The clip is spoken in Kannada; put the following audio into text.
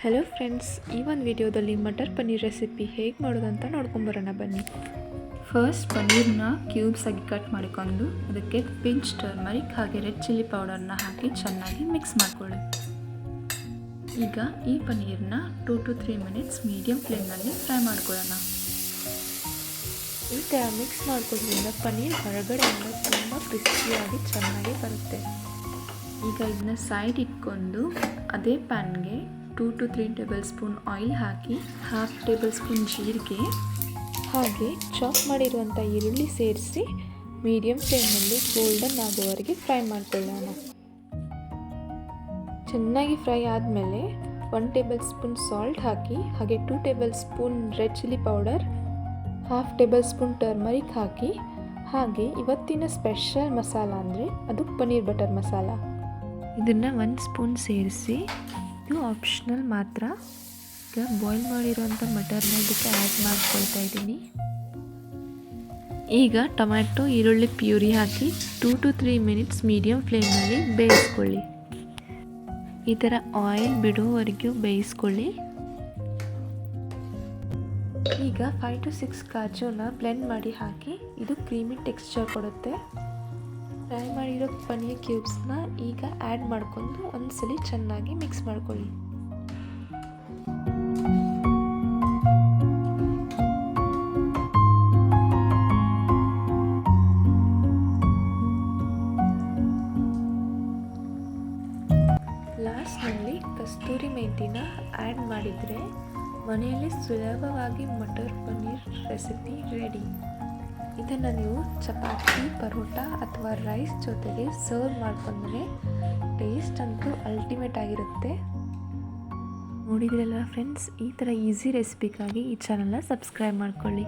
ಹಲೋ ಫ್ರೆಂಡ್ಸ್, ಈ ಒಂದು ವಿಡಿಯೋದಲ್ಲಿ ಮಟರ್ ಪನ್ನೀರ್ ರೆಸಿಪಿ ಹೇಗೆ ಮಾಡೋದಂತ ನೋಡ್ಕೊಂಬರೋಣ ಬನ್ನಿ. ಫಸ್ಟ್ ಪನ್ನೀರ್ನ ಕ್ಯೂಬ್ಸ್ ಆಗಿ ಕಟ್ ಮಾಡಿಕೊಂಡು ಅದಕ್ಕೆ ಪಿಂಚ್ ಟರ್ಮರಿಕ್ ಹಾಗೆ ರೆಡ್ ಚಿಲ್ಲಿ ಪೌಡರ್ನ ಹಾಕಿ ಚೆನ್ನಾಗಿ ಮಿಕ್ಸ್ ಮಾಡಿಕೊಳ್ಳಿ. ಈಗ ಈ ಪನ್ನೀರ್ನ 2 to 3 ಮಿನಿಟ್ಸ್ ಮೀಡಿಯಂ ಫ್ಲೇಮ್ನಲ್ಲಿ ಫ್ರೈ ಮಾಡ್ಕೊಳ್ಳೋಣ. ಈ ಥರ ಮಿಕ್ಸ್ ಮಾಡ್ಕೊಳ್ಳೋದ್ರಿಂದ ಪನ್ನೀರ್ ಹೊರಗಡೆಯಿಂದ ತುಂಬ ಕ್ರಿಸ್ಪಿಯಾಗಿ ಚೆನ್ನಾಗಿ ಬರುತ್ತೆ. ಈಗ ಇದನ್ನ ಸೈಡ್ ಇಟ್ಕೊಂಡು ಅದೇ ಪ್ಯಾನ್ಗೆ 2 to 3 table spoon oil hockey 1/2 table spoon ಜೀರಿಗೆ ಹಾಗೆ ಚಾಪ್ ಮಾಡಿರುವಂಥ ಈರುಳ್ಳಿ ಸೇರಿಸಿ ಮೀಡಿಯಂ ಫ್ಲೇಮ್ನಲ್ಲಿ ಗೋಲ್ಡನ್ ಆಗೋವರೆಗೆ ಫ್ರೈ ಮಾಡ್ಕೊಳ್ಳೋಣ. ಚೆನ್ನಾಗಿ ಫ್ರೈ ಆದಮೇಲೆ 1 ಟೇಬಲ್ ಸ್ಪೂನ್ ಸಾಲ್ಟ್ ಹಾಕಿ ಹಾಗೆ 2 table spoon red chilli powder, 1/2 table spoon turmeric ಹಾಕಿ ಹಾಗೆ ಇವತ್ತಿನ ಸ್ಪೆಷಲ್ ಮಸಾಲ ಅಂದರೆ ಅದು ಪನ್ನೀರ್ ಬಟರ್ ಮಸಾಲ. ಇದನ್ನು 1 ಸ್ಪೂನ್ ಸೇರಿಸಿ, ಇದು ಆಪ್ಷನಲ್ ಮಾತ್ರ. ಈಗ ಬಾಯ್ಲ್ ಮಾಡಿರೋಂಥ ಮಟರ್ನ ಇದಕ್ಕೆ ಆ್ಯಡ್ ಮಾಡ್ಕೊಳ್ತಾ ಇದ್ದೀನಿ. ಈಗ ಟೊಮ್ಯಾಟೊ ಈರುಳ್ಳಿ ಪ್ಯೂರಿ ಹಾಕಿ 2 to 3 ಮಿನಿಟ್ಸ್ ಮೀಡಿಯಂ ಫ್ಲೇಮ್ನಲ್ಲಿ ಬೇಯಿಸ್ಕೊಳ್ಳಿ. ಈ ಥರ ಆಯಿಲ್ ಬಿಡೋವರೆಗೂ ಬೇಯಿಸ್ಕೊಳ್ಳಿ. ಈಗ 5 to 6 ಕಾಜುನ ಬ್ಲೆಂಡ್ ಮಾಡಿ ಹಾಕಿ, ಇದು ಕ್ರೀಮಿ ಟೆಕ್ಸ್ಚರ್ ಕೊಡುತ್ತೆ. ಫ್ರೈ ಮಾಡಿರೋ ಪನ್ನೀರ್ ಕ್ಯೂಬ್ಸ್ನ ಈಗ ಆ್ಯಡ್ ಮಾಡಿಕೊಂಡು ಒಂದ್ಸಲಿ ಚೆನ್ನಾಗಿ ಮಿಕ್ಸ್ ಮಾಡ್ಕೊಳ್ಳಿ. ಲಾಸ್ಟ್ನಲ್ಲಿ ಕಸ್ತೂರಿ ಮೆಂತಿನ ಆ್ಯಡ್ ಮಾಡಿದರೆ ಮನೆಯಲ್ಲಿ ಸುಲಭವಾಗಿ ಮಟರ್ ಪನ್ನೀರ್ ರೆಸಿಪಿ ರೆಡಿ. ಇದನ್ನು ನೀವು ಚಪಾತಿ, ಪರೋಟ ಅಥವಾ ರೈಸ್ ಜೊತೆಗೆ ಸರ್ವ್ ಮಾಡ್ಕೊಂಡ್ರೆ ಟೇಸ್ಟ್ ಅಂತೂ ಅಲ್ಟಿಮೇಟ್ ಆಗಿರುತ್ತೆ. ನೋಡಿದ್ರಲ್ಲ ಫ್ರೆಂಡ್ಸ್, ಈ ಥರ ಈಸಿ ರೆಸಿಪಿಗಾಗಿ ಈ ಚಾನಲ್ನ ಸಬ್ಸ್ಕ್ರೈಬ್ ಮಾಡ್ಕೊಳ್ಳಿ.